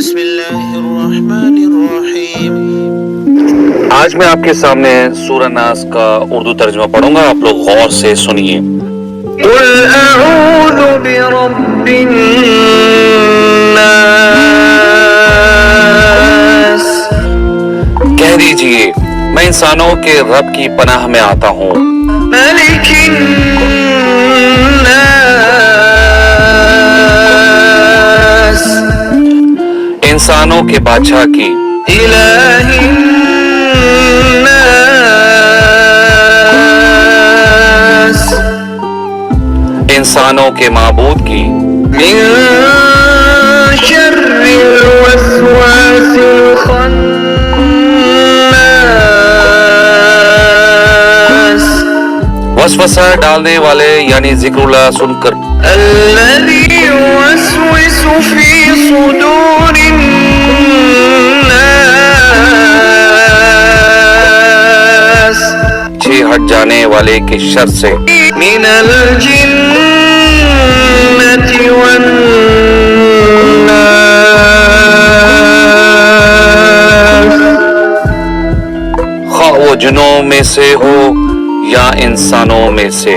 بسم اللہ الرحمن الرحیم۔ آج میں آپ کے سامنے سورہ ناس کا اردو ترجمہ پڑھوں گا، آپ لوگ غور سے سنیے۔ قل اعوذ برب الناس، کہہ دیجئے میں انسانوں کے رب کی پناہ میں آتا ہوں، ملک الناس، انسانوں کے بادشاہ کی، الہ الناس، انسانوں کے معبود کی، من شر الوسواس الخناس، وسوسہ ڈالنے والے یعنی ذکر اللہ سن کر الذي يوسوس في صدور الناس، ہٹ جانے والے کے شر سے، من الجنة والناس، خواہ وہ جنوں میں سے ہو یا انسانوں میں سے۔